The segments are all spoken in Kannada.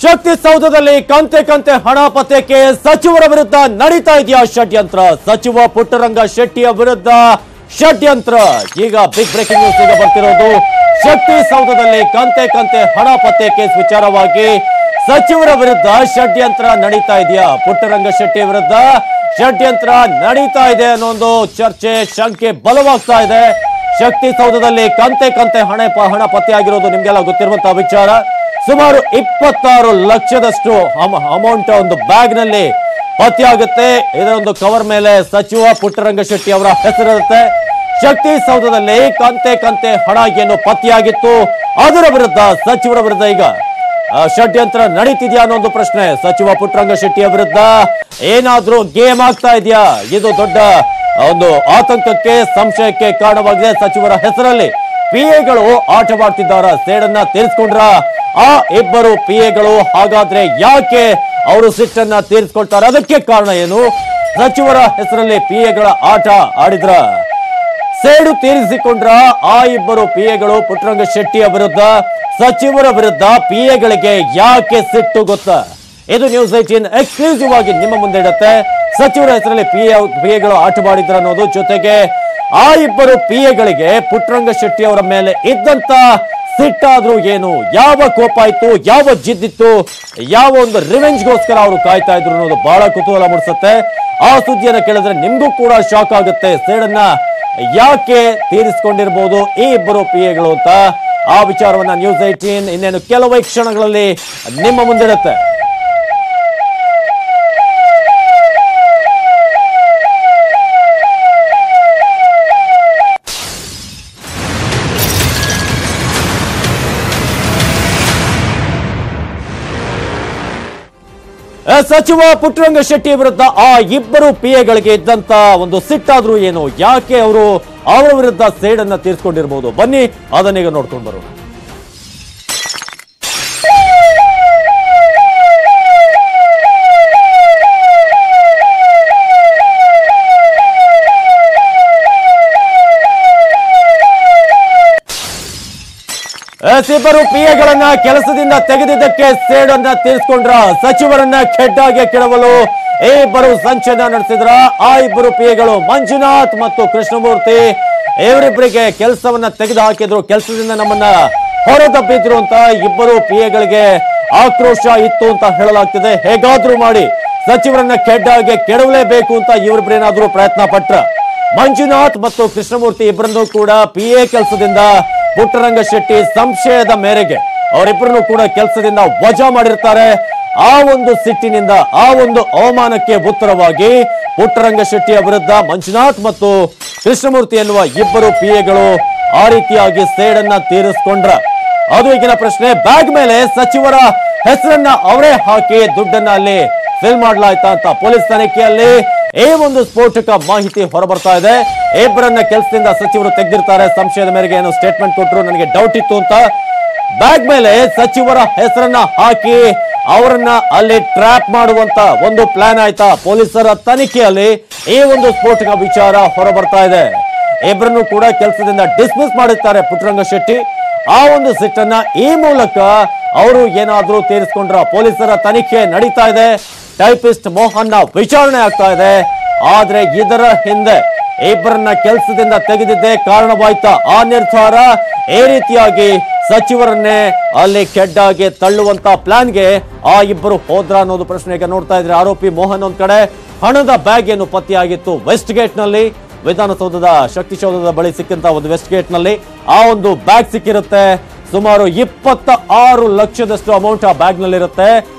ಶಕ್ತಿ ಸೌಧದಲ್ಲಿ ಕಂತೆ ಕಂತೆ ಹಣ ಪತ್ತೆಗೆ ಸಚಿವರ ವಿರುದ್ಧ ನಡೀತಾ ಇದೆಯಾ ಷಡ್ಯಂತ್ರ? ಸಚಿವ ಪುಟ್ಟರಂಗ ಶೆಟ್ಟಿಯ ವಿರುದ್ಧ ಷಡ್ಯಂತ್ರ. ಈಗ ಬಿಗ್ ಬ್ರೇಕಿಂಗ್ ನ್ಯೂಸ್ ಈಗ ಬರ್ತಿರೋದು. ಶಕ್ತಿ ಸೌಧದಲ್ಲಿ ಕಂತೆ ಕಂತೆ ಹಣ ಪತ್ತೆ ಕೇಸ್ ವಿಚಾರವಾಗಿ ಸಚಿವರ ವಿರುದ್ಧ ಷಡ್ಯಂತ್ರ ನಡೀತಾ ಇದೆಯಾ? ಪುಟ್ಟರಂಗ ಶೆಟ್ಟಿ ವಿರುದ್ಧ ಷಡ್ಯಂತ್ರ ನಡೀತಾ ಇದೆ ಅನ್ನೋ ಒಂದು ಚರ್ಚೆ, ಶಂಕೆ ಬಲವಾಗ್ತಾ ಇದೆ. ಶಕ್ತಿ ಸೌಧದಲ್ಲಿ ಕಂತೆ ಕಂತೆ ಹಣ ಪತ್ತೆಯಾಗಿರೋದು ನಿಮ್ಗೆಲ್ಲ ಗೊತ್ತಿರುವಂತಹ ವಿಚಾರ. ಸುಮಾರು 26 ಲಕ್ಷದಷ್ಟು ಅಮೌಂಟ್ ಒಂದು ಬ್ಯಾಗ್ ನಲ್ಲಿ ಪತ್ತೆಯಾಗುತ್ತೆ. ಇದರೊಂದು ಕವರ್ ಮೇಲೆ ಸಚಿವ ಪುಟ್ಟರಂಗ ಶೆಟ್ಟಿ ಅವರ ಹೆಸರಿರುತ್ತೆ. ಶಕ್ತಿ ಸೌಧದಲ್ಲಿ ಕಂತೆ ಕಂತೆ ಹಣ ಏನು ಪತ್ತೆಯಾಗಿತ್ತು, ಅದರ ವಿರುದ್ಧ ಸಚಿವರ ವಿರುದ್ಧ ಈಗ ಷಡ್ಯಂತ್ರ ನಡೀತಿದ್ಯಾ ಅನ್ನೋ ಒಂದು ಪ್ರಶ್ನೆ. ಸಚಿವ ಪುಟ್ಟರಂಗ ಶೆಟ್ಟಿಯ ವಿರುದ್ಧ ಏನಾದ್ರೂ ಗೇಮ್ ಆಗ್ತಾ ಇದೆಯಾ? ಇದು ದೊಡ್ಡ ಒಂದು ಆತಂಕಕ್ಕೆ, ಸಂಶಯಕ್ಕೆ ಕಾರಣವಾಗಿದೆ. ಸಚಿವರ ಹೆಸರಲ್ಲಿ ಪಿಎಗಳು ಆಟವಾಡ್ತಿದ್ದಾರ, ಸೇಡನ್ನ ತೀರಿಸಿಕೊಂಡ್ರ ಆ ಇಬ್ಬರು ಪಿಎಗಳು? ಹಾಗಾದ್ರೆ ಯಾಕೆ ಅವರು ಸಿಟ್ಟನ್ನ ತೀರಿಸಿಕೊಳ್ತಾರೆ? ಅದಕ್ಕೆ ಕಾರಣ ಏನು? ಸಚಿವರ ಹೆಸರಲ್ಲಿ ಪಿಎಗಳ ಆಟ ಆಡಿದ್ರ, ಸೇಡು ತೀರಿಸಿಕೊಂಡ್ರ ಆ ಇಬ್ಬರು ಪಿಎಗಳು? ಪುಟ್ಟರಂಗ ಶೆಟ್ಟಿಯ ವಿರುದ್ಧ ಸಚಿವರ ವಿರುದ್ಧ ಪಿಎಗಳಿಗೆ ಯಾಕೆ ಸಿಟ್ಟು ಗೊತ್ತಾ? ಇದು ನ್ಯೂಸ್ 18 ಎಕ್ಸ್ಕ್ಲೂಸಿವ್ ಆಗಿ ನಿಮ್ಮ ಮುಂದೆ ಇಡುತ್ತೆ. ಸಚಿವರ ಹೆಸರಲ್ಲಿ ಪಿಎಗಳು ಆಟವಾಡಿದ್ರ ಅನ್ನೋದು, ಜೊತೆಗೆ ಆ ಇಬ್ಬರು ಪಿಎಗಳಿಗೆ ಪುಟ್ಟರಂಗ ಶೆಟ್ಟಿ ಅವರ ಮೇಲೆ ಇದ್ದಂತ ಸಿಟ್ಟಾದ್ರೂ ಏನು, ಯಾವ ಕೋಪ ಇತ್ತು, ಯಾವ ಜಿದ್ದಿತ್ತು, ಯಾವ ಒಂದು ರಿವೆಂಜ್ಗೋಸ್ಕರ ಅವರು ಕಾಯ್ತಾ ಇದ್ರು ಅನ್ನೋದು ಬಹಳ ಕುತೂಹಲ ಮೂಡಿಸುತ್ತೆ. ಆ ಸುದ್ದಿಯನ್ನು ಕೇಳಿದ್ರೆ ನಿಮ್ಗೂ ಕೂಡ ಶಾಕ್ ಆಗುತ್ತೆ. ಸೇಡನ್ನ ಯಾಕೆ ತೀರಿಸಿಕೊಂಡಿರ್ಬೋದು ಈ ಇಬ್ಬರು ಪಿಎಗಳು ಅಂತ. ಆ ವಿಚಾರವನ್ನ ನ್ಯೂಸ್ 18 ಇನ್ನೇನು ಕೆಲವೇ ಕ್ಷಣಗಳಲ್ಲಿ ನಿಮ್ಮ ಮುಂದಿಡುತ್ತೆ. ಸಚಿವ ಪುಟ್ಟರಂಗ ಶೆಟ್ಟಿ ವಿರುದ್ಧ ಆ ಇಬ್ಬರು ಪಿಎಗಳಿಗೆ ಇದ್ದಂತ ಒಂದು ಸಿಟ್ಟಾದ್ರೂ ಏನು, ಯಾಕೆ ಅವರು ಅವರ ವಿರುದ್ಧ ಸೇಡನ್ನ ತೀರಿಸಿಕೊಂಡಿರಬಹುದು? ಬನ್ನಿ ಅದನ್ನೀಗ ನೋಡ್ಕೊಂಡು ಬರೋಣ. ಇಬ್ಬರು ಪಿಎಗಳನ್ನ ಕೆಲಸದಿಂದ ತೆಗೆದಿದ್ದಕ್ಕೆ ಸೇಡನ್ನ ತೀರಿಸಿಕೊಂಡ್ರ, ಸಚಿವರನ್ನ ಖೆಡ್ಡಾಗೆ ಕೆಡವಲು ಈ ಇಬ್ಬರು ಸಂಚನ ನಡೆಸಿದ್ರ. ಆ ಇಬ್ಬರು ಪಿಎಗಳು ಮಂಜುನಾಥ್ ಮತ್ತು ಕೃಷ್ಣಮೂರ್ತಿ, ಇವರಿಬ್ಬರಿಗೆ ಕೆಲಸವನ್ನ ತೆಗೆದು ಹಾಕಿದ್ರು, ಕೆಲಸದಿಂದ ನಮ್ಮನ್ನ ಹೊರದಬ್ಬಿದ್ರು ಅಂತ ಇಬ್ಬರು ಪಿಎಗಳಿಗೆ ಆಕ್ರೋಶ ಇತ್ತು ಅಂತ ಹೇಳಲಾಗ್ತಿದೆ. ಹೇಗಾದ್ರೂ ಮಾಡಿ ಸಚಿವರನ್ನ ಖೆಡ್ಡಾಗೆ ಕೆಡವಲೇಬೇಕು ಅಂತ ಇವರಿಬ್ಬರೇನಾದ್ರೂ ಪ್ರಯತ್ನ ಪಟ್ರ. ಮಂಜುನಾಥ್ ಮತ್ತು ಕೃಷ್ಣಮೂರ್ತಿ ಇಬ್ಬರನ್ನು ಕೂಡ ಪಿಎ ಕೆಲಸದಿಂದ ಪುಟ್ಟರಂಗ ಶೆಟ್ಟಿ ಸಂಶಯದ ಮೇರೆಗೆ ಅವರಿಬ್ಬರನ್ನು ಕೂಡ ಕೆಲಸದಿಂದ ವಜಾ ಮಾಡಿರ್ತಾರೆ. ಆ ಒಂದು ಸಿಟ್ಟಿನಿಂದ, ಆ ಒಂದು ಅವಮಾನಕ್ಕೆ ಉತ್ತರವಾಗಿ ಪುಟ್ಟರಂಗ ಶೆಟ್ಟಿಯ ವಿರುದ್ಧ ಮಂಜುನಾಥ್ ಮತ್ತು ಕೃಷ್ಣಮೂರ್ತಿ ಎನ್ನುವ ಇಬ್ಬರು ಪಿಎಗಳು ಆ ರೀತಿಯಾಗಿ ಸೇಡನ್ನ ತೀರಿಸಿಕೊಂಡ್ರ. ಅದು ಈಗಿನ ಪ್ರಶ್ನೆ. ಬ್ಯಾಗ್ ಮೇಲೆ ಸಚಿವರ ಹೆಸರನ್ನ ಅವರೇ ಹಾಕಿ ದುಡ್ಡನ್ನ ಅಲ್ಲಿ ಫಿಲ್ ಮಾಡಲಾಯ್ತಾ ಅಂತ ಪೊಲೀಸ್ ತನಿಖೆಯಲ್ಲಿ ಈ ಒಂದು ಸ್ಫೋಟಕ ಮಾಹಿತಿ ಹೊರಬರ್ತಾ ಇದೆ. ಇಬ್ಬರನ್ನ ಕೆಲಸದಿಂದ ಸಚಿವರು ತೆಗೆದಿರ್ತಾರೆ. ಸಂಶಯದ ಮೇರೆಗೆ ಏನೋ ಸ್ಟೇಟ್ಮೆಂಟ್ ಕೊಟ್ಟರು, ನನಗೆ ಡೌಟ್ ಇತ್ತು ಅಂತ ಬ್ಯಾಗ್ ಮೇಲೆ ಸಚಿವರ ಹೆಸರನ್ನ ಹಾಕಿ ಅವರನ್ನ ಅಲ್ಲಿ ಟ್ರ್ಯಾಪ್ ಮಾಡುವಂತ ಒಂದು ಪ್ಲಾನ್ ಆಯ್ತಾ? ಪೊಲೀಸರ ತನಿಖೆಯಲ್ಲಿ ಈ ಒಂದು ಸ್ಫೋಟಕ ವಿಚಾರ ಹೊರಬರ್ತಾ ಇದೆ. ಇಬ್ಬರನ್ನು ಕೂಡ ಕೆಲಸದಿಂದ ಡಿಸ್ಮಿಸ್ ಮಾಡುತ್ತಾರೆ ಪುಟ್ಟರಂಗ ಶೆಟ್ಟಿ. ಆ ಒಂದು ಸಿಟ್ಟನ್ನ ಈ ಮೂಲಕ ಅವರು ಏನಾದ್ರೂ ತೀರಿಸಿಕೊಂಡ್ರ? ಪೊಲೀಸರ ತನಿಖೆ ನಡೀತಾ ಇದೆ. ಟೈಪಿಸ್ಟ್ ಮೋಹನ್ ವಿಚಾರಣೆ ಆಗ್ತಾ ಇದೆ. ಆದ್ರೆ ಇದರ ಹಿಂದೆ ಇಬ್ಬರನ್ನ ಕೆಲಸದಿಂದ ತೆಗೆದಿದ್ದೇ ಕಾರಣವಾಯ್ತಾ? ಆ ನಿರ್ಧಾರ ಈ ರೀತಿಯಾಗಿ ಸಚಿವರನ್ನೇ ಅಲ್ಲಿ ಕೆಡ್ಡಾಗೆ ತಳ್ಳುವಂತ ಪ್ಲಾನ್ಗೆ ಆ ಇಬ್ಬರು ಹೋದ್ರ ಅನ್ನೋದು ಪ್ರಶ್ನೆ ಈಗ ನೋಡ್ತಾ ಇದ್ರೆ. ಆರೋಪಿ ಮೋಹನ್ ಒಂದ್ ಕಡೆ, ಹಣದ ಬ್ಯಾಗ್ ಏನು ಪತ್ತೆಯಾಗಿತ್ತು ವೆಸ್ಟ್ ಗೇಟ್ ನಲ್ಲಿ, ವಿಧಾನಸೌಧದ ಶಕ್ತಿಸೌಧದ ಬಳಿ ಸಿಕ್ಕಂತ ಒಂದು ವೆಸ್ಟ್ ಗೇಟ್ ನಲ್ಲಿ ಆ ಒಂದು ಬ್ಯಾಗ್ ಸಿಕ್ಕಿರುತ್ತೆ. ಸುಮಾರು 26 ಲಕ್ಷದಷ್ಟು ಅಮೌಂಟ್ ಆ ಬ್ಯಾಗ್ ನಲ್ಲಿ ಇರುತ್ತೆ.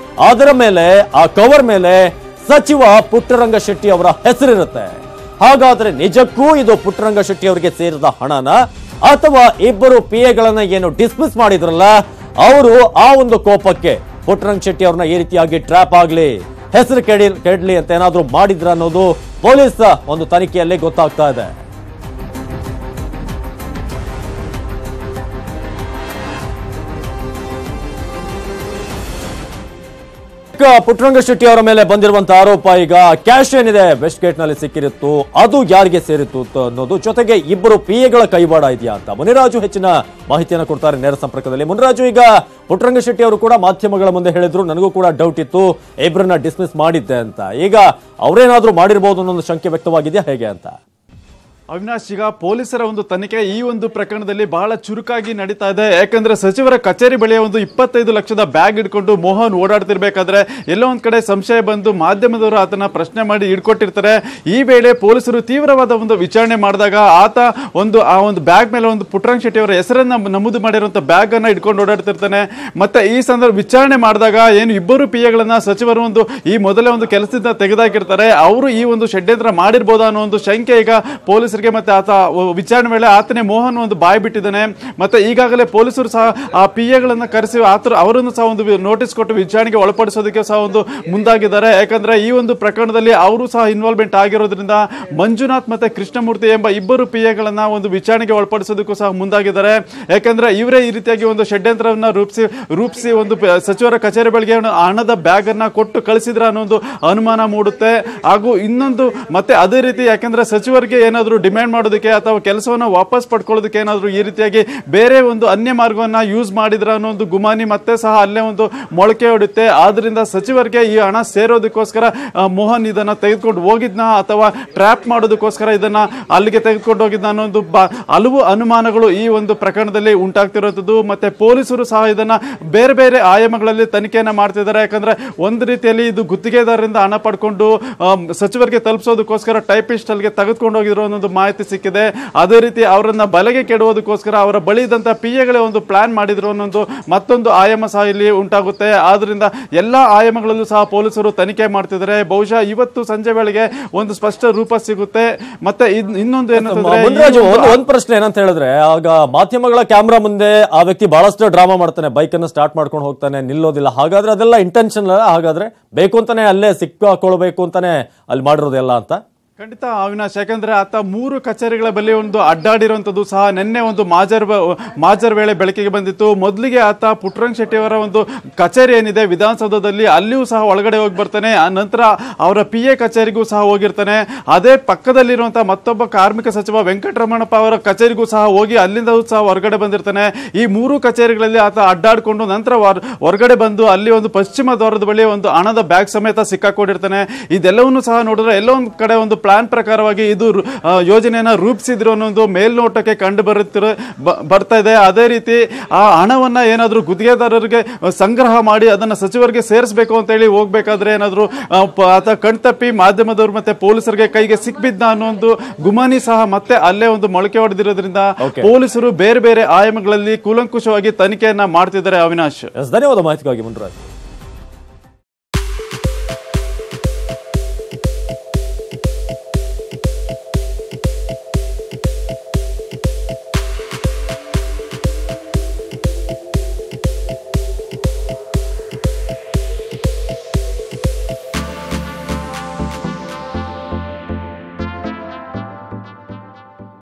ಅದರ ಮೇಲೆ, ಆ ಕವರ್ ಮೇಲೆ ಸಚಿವ ಪುಟ್ಟರಂಗ ಶೆಟ್ಟಿ ಅವರ ಹೆಸರಿರುತ್ತೆ. ಹಾಗಾದ್ರೆ ನಿಜಕ್ಕೂ ಇದು ಪುಟ್ಟರಂಗ ಶೆಟ್ಟಿ ಅವರಿಗೆ ಸೇರಿದ ಹಣನ, ಅಥವಾ ಇಬ್ಬರು ಪಿಎಗಳನ್ನ ಏನು ಡಿಸ್ಮಿಸ್ ಮಾಡಿದ್ರಲ್ಲ ಅವರು ಆ ಒಂದು ಕೋಪಕ್ಕೆ ಪುಟ್ಟರಂಗ ಶೆಟ್ಟಿ ಅವ್ರನ್ನ ಈ ರೀತಿಯಾಗಿ ಟ್ರ್ಯಾಪ್ ಆಗ್ಲಿ, ಹೆಸರು ಕೆಡ್ಲಿ ಅಂತ ಏನಾದ್ರೂ ಮಾಡಿದ್ರ ಅನ್ನೋದು ಪೊಲೀಸ್ ಒಂದು ತನಿಖೆಯಲ್ಲಿ ಗೊತ್ತಾಗ್ತಾ ಇದೆ. ಪುಟ್ಟರಂಗ ಶೆಟ್ಟಿ ಅವರ ಮೇಲೆ ಬಂದಿರುವಂತಹ ಆರೋಪ ಈಗ ಕ್ಯಾಶ್ ಏನಿದೆ ವೆಸ್ಟ್ ಗೇಟ್ ನಲ್ಲಿ ಸಿಕ್ಕಿರುತ್ತು ಅದು ಯಾರಿಗೆ ಸೇರಿತ್ತು ಅನ್ನೋದು, ಜೊತೆಗೆ ಇಬ್ಬರು ಪಿಎಗಳ ಕೈವಾಡ ಇದೆಯಾ ಅಂತ ಮುನಿರಾಜು ಹೆಚ್ಚಿನ ಮಾಹಿತಿಯನ್ನು ಕೊಡ್ತಾರೆ ನೇರ ಸಂಪರ್ಕದಲ್ಲಿ. ಮುನಿರಾಜು, ಈಗ ಪುಟ್ಟರಂಗ ಶೆಟ್ಟಿ ಅವರು ಕೂಡ ಮಾಧ್ಯಮಗಳ ಮುಂದೆ ಹೇಳಿದ್ರು, ನನಗೂ ಕೂಡ ಡೌಟ್ ಇತ್ತು, ಇಬ್ಬರನ್ನ ಡಿಸ್ಮಿಸ್ ಮಾಡಿದ್ದೆ ಅಂತ. ಈಗ ಅವರೇನಾದ್ರೂ ಮಾಡಿರಬಹುದು ಅನ್ನೋ ಶಂಕೆ ವ್ಯಕ್ತವಾಗಿದೆಯಾ ಹೇಗೆ ಅಂತ? ಅವಿನಾಶ್, ಈಗ ಪೊಲೀಸರ ಒಂದು ತನಿಖೆ ಈ ಒಂದು ಪ್ರಕರಣದಲ್ಲಿ ಬಹಳ ಚುರುಕಾಗಿ ನಡೀತಾ ಇದೆ. ಯಾಕಂದ್ರೆ ಸಚಿವರ ಕಚೇರಿ ಬಳಿಯ ಒಂದು 25 ಲಕ್ಷದ ಬ್ಯಾಗ್ ಹಿಡ್ಕೊಂಡು ಮೋಹನ್ ಓಡಾಡ್ತಿರ್ಬೇಕಾದ್ರೆ ಎಲ್ಲೋ ಒಂದ್ ಕಡೆ ಸಂಶಯ ಬಂದು ಮಾಧ್ಯಮದವರು ಆತನ ಪ್ರಶ್ನೆ ಮಾಡಿ ಹಿಡ್ಕೊಟ್ಟಿರ್ತಾರೆ. ಈ ವೇಳೆ ಪೊಲೀಸರು ತೀವ್ರವಾದ ಒಂದು ವಿಚಾರಣೆ ಮಾಡಿದಾಗ ಆತ ಆ ಒಂದು ಬ್ಯಾಗ್ ಮೇಲೆ ಒಂದು ಪುಟ್ಟರಂಗ ಶೆಟ್ಟಿ ಅವರ ಹೆಸರನ್ನ ನಮೂದು ಮಾಡಿರುವಂತ ಬ್ಯಾಗ್ ಅನ್ನ ಹಿಡ್ಕೊಂಡು ಓಡಾಡ್ತಿರ್ತಾನೆ. ಮತ್ತೆ ಈ ಸಂದರ್ಭ ವಿಚಾರಣೆ ಮಾಡಿದಾಗ ಏನು ಇಬ್ಬರು ಪಿಎಗಳನ್ನ ಸಚಿವರು ಈ ಮೊದಲೇ ಒಂದು ಕೆಲಸದಿಂದ ತೆಗೆದಾಕಿರ್ತಾರೆ, ಅವರು ಈ ಒಂದು ಷಡ್ಯಂತ್ರ ಮಾಡಿರ್ಬೋದಾ ಅನ್ನೋ ಒಂದು ಶಂಕೆ ಈಗ ಪೊಲೀಸರು ಮತ್ತೆ ಆತ ವಿಚಾರಣೆ ವೇಳೆ ಆತನೇ ಮೋಹನ್ ಒಂದು ಬಾಯಿ ಬಿಟ್ಟಿದ್ದಾನೆ. ಮತ್ತೆ ಈಗಾಗಲೇ ಪೊಲೀಸರು ಸಹ ಆ ಪಿಎಗಳನ್ನ ಕರೆಸಿ ಅವರನ್ನು ಸಹ ಒಂದು ನೋಟಿಸ್ ಕೊಟ್ಟು ವಿಚಾರಣೆಗೆ ಒಳಪಡಿಸೋದಕ್ಕೆ ಸಹ ಒಂದು ಮುಂದಾಗಿದ್ದಾರೆ. ಯಾಕಂದ್ರೆ ಈ ಒಂದು ಪ್ರಕರಣದಲ್ಲಿ ಅವರು ಸಹ ಇನ್ವಾಲ್ವ್ಮೆಂಟ್ ಆಗಿರೋದ್ರಿಂದ ಮಂಜುನಾಥ್ ಮತ್ತೆ ಕೃಷ್ಣಮೂರ್ತಿ ಎಂಬ ಇಬ್ಬರು ಪಿಎಗಳನ್ನ ಒಂದು ವಿಚಾರಣೆಗೆ ಒಳಪಡಿಸೋದಕ್ಕೂ ಸಹ ಮುಂದಾಗಿದ್ದಾರೆ. ಯಾಕಂದ್ರೆ ಇವರೇ ಈ ರೀತಿಯಾಗಿ ಒಂದು ಷಡ್ಯಂತ್ರವನ್ನ ರೂಪಿಸಿ ಒಂದು ಸಚಿವರ ಕಚೇರಿ ಬಳಿಗೆ ಹಣದ ಬ್ಯಾಗ್ ಅನ್ನ ಕೊಟ್ಟು ಕಳಿಸಿದ್ರ ಅನ್ನೋ ಒಂದು ಅನುಮಾನ ಮೂಡುತ್ತೆ. ಹಾಗೂ ಇನ್ನೊಂದು ಮತ್ತೆ ಅದೇ ರೀತಿ ಯಾಕಂದ್ರೆ ಸಚಿವರಿಗೆ ಏನಾದ್ರು ಡಿಮ್ಯಾಂಡ್ ಮಾಡೋದಕ್ಕೆ ಅಥವಾ ಕೆಲಸವನ್ನ ವಾಪಸ್ ಪಡ್ಕೊಳ್ಳೋದಕ್ಕೆ ಏನಾದ್ರು ಈ ರೀತಿಯಾಗಿ ಬೇರೆ ಒಂದು ಅನ್ಯ ಮಾರ್ಗವನ್ನ ಯೂಸ್ ಮಾಡಿದ್ರ ಅನ್ನೋ ಒಂದು ಗುಮಾನಿ ಮತ್ತೆ ಸಹ ಅಲ್ಲೇ ಒಂದು ಮೊಳಕೆ ಹೊಡುತ್ತೆ. ಆದ್ರಿಂದ ಸಚಿವರಿಗೆ ಈ ಹಣ ಸೇರೋದಕ್ಕೋಸ್ಕರ ಮೋಹನ್ ಇದನ್ನ ತೆಗೆದುಕೊಂಡು ಹೋಗಿದ್ನ ಅಥವಾ ಟ್ರ್ಯಾಪ್ ಮಾಡೋದಕ್ಕೋಸ್ಕರ ಇದನ್ನ ಅಲ್ಲಿಗೆ ತೆಗೆದುಕೊಂಡು ಹೋಗಿದ್ನ ಅನ್ನೋ ಒಂದು ಹಲವು ಅನುಮಾನಗಳು ಈ ಒಂದು ಪ್ರಕರಣದಲ್ಲಿ ಉಂಟಾಗ್ತಿರೋದು. ಮತ್ತೆ ಪೊಲೀಸರು ಸಹ ಇದನ್ನ ಬೇರೆ ಬೇರೆ ಆಯಾಮಗಳಲ್ಲಿ ತನಿಖೆಯನ್ನ ಮಾಡ್ತಿದ್ದಾರೆ. ಯಾಕಂದ್ರೆ ಒಂದು ರೀತಿಯಲ್ಲಿ ಇದು ಗುತ್ತಿಗೆದಾರರಿಂದ ಹಣ ಪಡ್ಕೊಂಡು ಸಚಿವರಿಗೆ ತಲುಪಿಸೋದಕ್ಕೋಸ್ಕರ ಟೈಪಿಸ್ಟ್ ಅಲ್ಲಿಗೆ ತೆಗೆದುಕೊಂಡು ಹೋಗಿದ್ರು ಅನ್ನೋದು ಮಾಹಿತಿ ಸಿಕ್ಕಿದೆ. ಅದೇ ರೀತಿ ಅವರನ್ನ ಬಲೆಗೆ ಕೆಡುವುದಕ್ಕೋಸ್ಕರ ಅವರ ಬಳಿ ಇದ್ದಂತ ಪಿಎಗಳೇ ಒಂದು ಪ್ಲಾನ್ ಮಾಡಿದ್ರು ಅನ್ನೋದು ಮತ್ತೊಂದು ಆಯಾಮ ಸಹ ಇಲ್ಲಿ ಉಂಟಾಗುತ್ತೆ. ಆದ್ರಿಂದ ಎಲ್ಲಾ ಆಯಾಮಗಳಲ್ಲೂ ಸಹ ಪೊಲೀಸರು ತನಿಖೆ ಮಾಡ್ತಿದ್ದಾರೆ. ಬಹುಶಃ ಇವತ್ತು ಸಂಜೆ ವೇಳೆಗೆ ಒಂದು ಸ್ಪಷ್ಟ ರೂಪ ಸಿಗುತ್ತೆ. ಮತ್ತೆ ಇನ್ನೊಂದು ಏನಂತಂದ್ರೆ ಒಂದ್ ಪ್ರಶ್ನೆ ಏನಂತ ಹೇಳಿದ್ರೆ, ಆಗ ಮಾಧ್ಯಮಗಳ ಕ್ಯಾಮ್ರಾ ಮುಂದೆ ಆ ವ್ಯಕ್ತಿ ಬಹಳಷ್ಟು ಡ್ರಾಮಾ ಮಾಡ್ತಾನೆ, ಬೈಕ್ ಅನ್ನು ಸ್ಟಾರ್ಟ್ ಮಾಡ್ಕೊಂಡು ಹೋಗ್ತಾನೆ, ನಿಲ್ಲೋದಿಲ್ಲ. ಹಾಗಾದ್ರೆ ಅದೆಲ್ಲ ಇಂಟೆನ್ಷನ್ ಹಾಗಾದ್ರೆ ಬೇಕು ಅಂತಾನೆ ಅಲ್ಲೇ ಸಿಕ್ಕಾಕೊಳ್ಬೇಕು ಅಂತಾನೆ ಅಲ್ಲಿ ಮಾಡಿರೋದೆಲ್ಲ ಅಂತ? ಖಂಡಿತ ಅವಿನಾಶ್, ಯಾಕಂದ್ರೆ ಆತ 3 ಕಚೇರಿಗಳ ಬಳಿ ಒಂದು ಅಡ್ಡಾಡಿರುವಂತದ್ದು ಸಹ ನಿನ್ನೆ ಒಂದು ಮಾಜರ್ ವೇಳೆ ಬೆಳಕಿಗೆ ಬಂದಿತ್ತು. ಮೊದಲಿಗೆ ಆತ ಪುಟ್ಟರಂಗ ಶೆಟ್ಟಿ ಅವರ ಒಂದು ಕಚೇರಿ ಏನಿದೆ ವಿಧಾನಸೌಧದಲ್ಲಿ ಅಲ್ಲಿಯೂ ಸಹ ಒಳಗಡೆ ಹೋಗಿ ಬರ್ತಾನೆ. ಆ ನಂತರ ಅವರ ಪಿಎ ಕಚೇರಿಗೂ ಸಹ ಹೋಗಿರ್ತಾನೆ. ಅದೇ ಪಕ್ಕದಲ್ಲಿರುವಂತಹ ಮತ್ತೊಬ್ಬ ಕಾರ್ಮಿಕ ಸಚಿವ ವೆಂಕಟರಮಣಪ್ಪ ಅವರ ಕಚೇರಿಗೂ ಸಹ ಹೋಗಿ ಅಲ್ಲಿಂದ ಸಹ ಹೊರಗಡೆ ಬಂದಿರ್ತಾನೆ. ಈ 3 ಕಚೇರಿಗಳಲ್ಲಿ ಆತ ಅಡ್ಡಾಡ್ಕೊಂಡು ನಂತರ ಹೊರಗಡೆ ಬಂದು ಅಲ್ಲಿ ಒಂದು ಪಶ್ಚಿಮ ದ್ವಾರದ ಬಳಿ ಒಂದು ಹಣದ ಬ್ಯಾಗ್ ಸಮೇತ ಸಿಕ್ಕಾಕೊಂಡಿರ್ತಾನೆ. ಇದೆಲ್ಲವನ್ನೂ ಸಹ ನೋಡಿದ್ರೆ ಎಲ್ಲೋ ಒಂದು ಕಡೆ ಒಂದು ಪ್ಲಾನ್ ಪ್ರಕಾರವಾಗಿ ಇದು ಯೋಜನೆಯನ್ನ ರೂಪಿಸಿದ್ರು ಅನ್ನೋದು ಮೇಲ್ನೋಟಕ್ಕೆ ಕಂಡು ಬರ್ತಾ ಇದೆ. ಅದೇ ರೀತಿ ಆ ಹಣವನ್ನ ಏನಾದ್ರೂ ಗುತ್ತಿಗೆದಾರರಿಗೆ ಸಂಗ್ರಹ ಮಾಡಿ ಅದನ್ನ ಸಚಿವರಿಗೆ ಸೇರಿಸಬೇಕು ಅಂತ ಹೇಳಿ ಹೋಗ್ಬೇಕಾದ್ರೆ ಏನಾದ್ರು ಆತ ಕಣ್ತಪ್ಪಿ ಮಾಧ್ಯಮದವರು ಮತ್ತೆ ಪೊಲೀಸರಿಗೆ ಕೈಗೆ ಸಿಕ್ಬಿದ್ದ ಅನ್ನೋ ಒಂದು ಗುಮಾನಿ ಸಹ ಮತ್ತೆ ಅಲ್ಲೇ ಒಂದು ಮೊಳಕೆ ಹೊಡೆದಿರೋದ್ರಿಂದ ಪೊಲೀಸರು ಬೇರೆ ಬೇರೆ ಆಯಾಮಗಳಲ್ಲಿ ಕೂಲಂಕುಷವಾಗಿ ತನಿಖೆಯನ್ನ ಮಾಡ್ತಿದ್ದಾರೆ. ಅವಿನಾಶ್, ಧನ್ಯವಾದ ಮಾಹಿತಿಗಾಗಿ ಮುನಿರಾಜ್.